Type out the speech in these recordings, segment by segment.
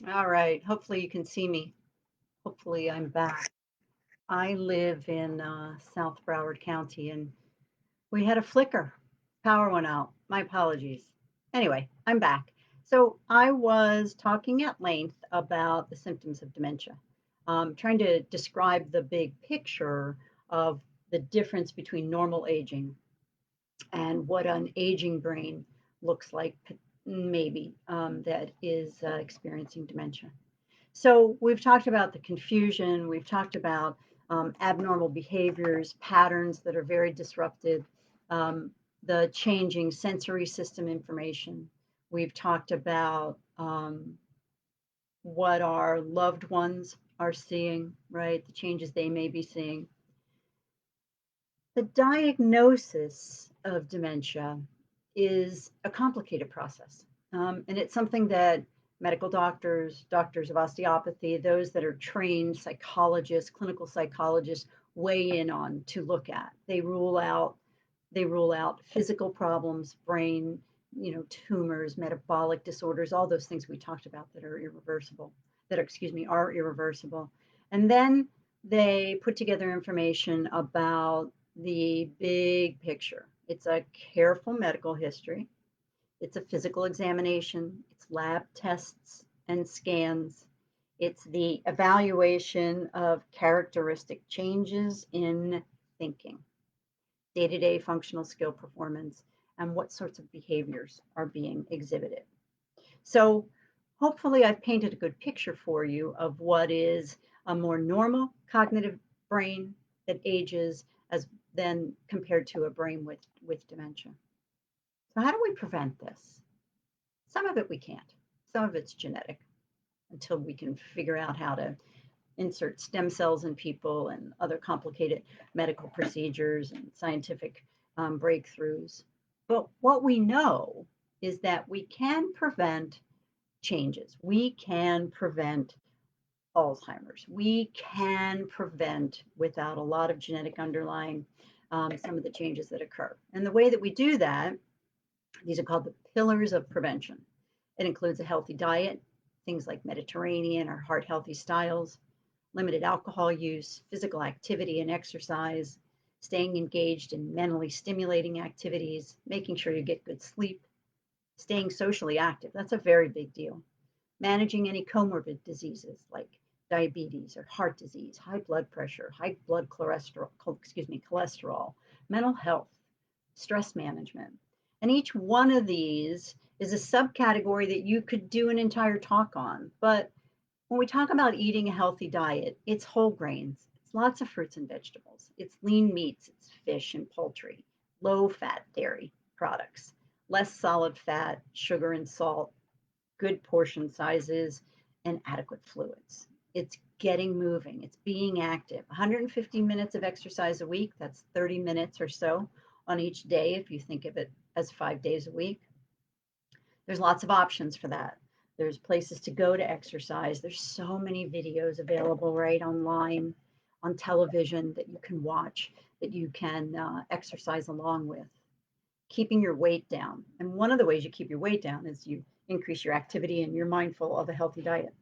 All right. Hopefully you can see me. Hopefully I'm back. I live in South Broward County and we had a flicker. Power went out. My apologies. Anyway, I'm back. So I was talking at length about the symptoms of dementia, trying to describe the big picture of the difference between normal aging and what an aging brain looks like, maybe that is experiencing dementia. So we've talked about the confusion, we've talked about abnormal behaviors, patterns that are very disrupted, the changing sensory system information. We've talked about what our loved ones are seeing, right? The changes they may be seeing. The diagnosis of dementia is a complicated process. And it's something that medical doctors, doctors of osteopathy, those that are trained psychologists, clinical psychologists weigh in on to look at. They rule out physical problems, brain, tumors, metabolic disorders, all those things we talked about that are irreversible, are irreversible. And then they put together information about the big picture. It's a careful medical history, it's a physical examination, it's lab tests and scans, it's the evaluation of characteristic changes in thinking, day to day functional skill performance, and what sorts of behaviors are being exhibited. So, hopefully, I've painted a good picture for you of what is a more normal cognitive brain that ages as then compared to a brain with dementia. So, how do we prevent this? Some of it we can't. Some of it's genetic until we can figure out how to insert stem cells in people and other complicated medical procedures and scientific breakthroughs. But what we know is that we can prevent changes. We can prevent Alzheimer's. We can prevent, without a lot of genetic underlying, some of the changes that occur. And the way that we do that, these are called the pillars of prevention. It includes a healthy diet, things like Mediterranean or heart healthy styles, limited alcohol use, physical activity and exercise, staying engaged in mentally stimulating activities, making sure you get good sleep, staying socially active. That's a very big deal. Managing any comorbid diseases like diabetes or heart disease, high blood pressure, high blood cholesterol, mental health, stress management. And each one of these is a subcategory that you could do an entire talk on. But when we talk about eating a healthy diet, it's whole grains, it's lots of fruits and vegetables, it's lean meats, it's fish and poultry, low fat dairy products, less solid fat, sugar and salt, good portion sizes, and adequate fluids. It's getting moving, it's being active. 150 minutes of exercise a week, that's 30 minutes or so on each day if you think of it as 5 days a week. There's lots of options for that. There's places to go to exercise. There's so many videos available right online, on television that you can watch, that you can exercise along with. Keeping your weight down. And one of the ways you keep your weight down is you increase your activity and you're mindful of a healthy diet.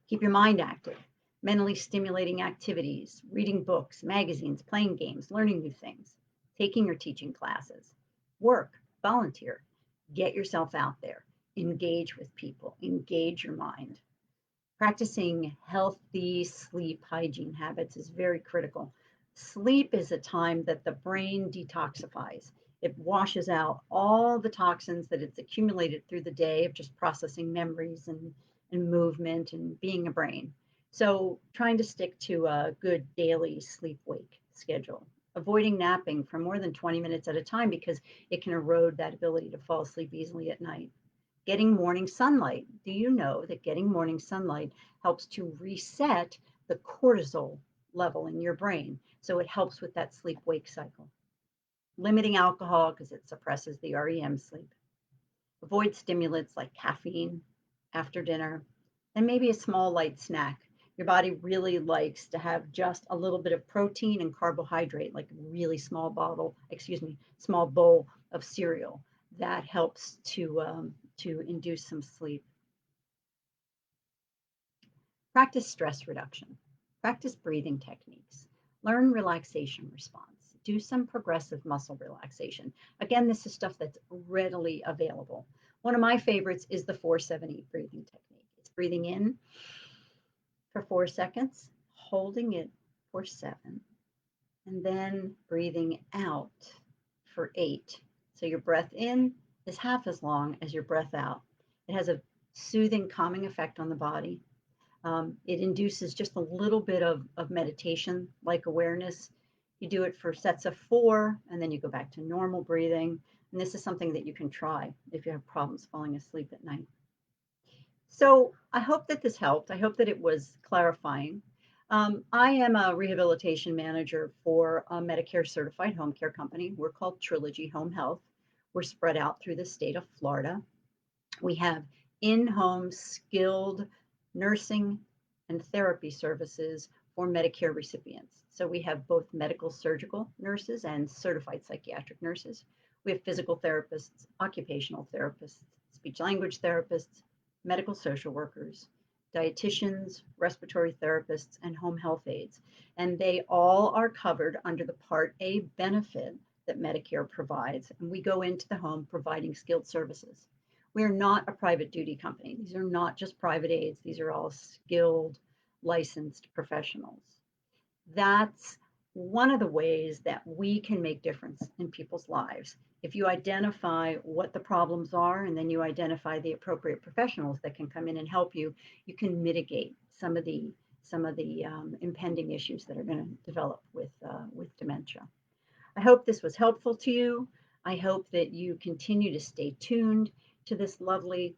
Keep your mind active, mentally stimulating activities, reading books, magazines, playing games, learning new things, taking or teaching classes, work, volunteer, get yourself out there, engage with people, engage your mind. Practicing healthy sleep hygiene habits is very critical. Sleep is a time that the brain detoxifies. It washes out all the toxins that it's accumulated through the day of just processing memories and movement and being a brain. So, trying to stick to a good daily sleep wake schedule. Avoiding napping for more than 20 minutes at a time because it can erode that ability to fall asleep easily at night. Getting morning sunlight. Do you know that getting morning sunlight helps to reset the cortisol level in your brain? So it helps with that sleep wake cycle. Limiting alcohol because it suppresses the REM sleep. Avoid stimulants like caffeine after dinner, and maybe a small light snack. Your body really likes to have just a little bit of protein and carbohydrate, like a really small bowl of cereal. That helps to induce some sleep. Practice stress reduction, practice breathing techniques, learn relaxation response, do some progressive muscle relaxation. Again, this is stuff that's readily available. One of my favorites is the 478 breathing technique. It's breathing in for 4 seconds, holding it for 7, and then breathing out for 8. So your breath in is half as long as your breath out. It has a soothing, calming effect on the body. It induces just a little bit of meditation like awareness. You do it for sets of 4, and then you go back to normal breathing. And this is something that you can try if you have problems falling asleep at night. So I hope that this helped. I hope that it was clarifying. I am a rehabilitation manager for a Medicare certified home care company. We're called Trilogy Home Health. We're spread out through the state of Florida. We have in home skilled nursing and therapy services for Medicare recipients. So we have both medical surgical nurses and certified psychiatric nurses. We have physical therapists, occupational therapists, speech language therapists, medical social workers, dietitians, respiratory therapists, and home health aides. And they all are covered under the Part A benefit that Medicare provides. And we go into the home providing skilled services. We're not a private duty company. These are not just private aides. These are all skilled, licensed professionals. That's one of the ways that we can make difference in people's lives. If you identify what the problems are and then you identify the appropriate professionals that can come in and help you, you can mitigate some of the impending issues that are going to develop with dementia. I hope this was helpful to you. I hope that you continue to stay tuned to this lovely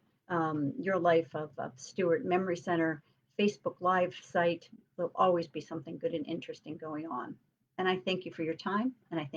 Your Life of Stewart Memory Center Facebook Live site. There'll always be something good and interesting going on. And I thank you for your time, and I thank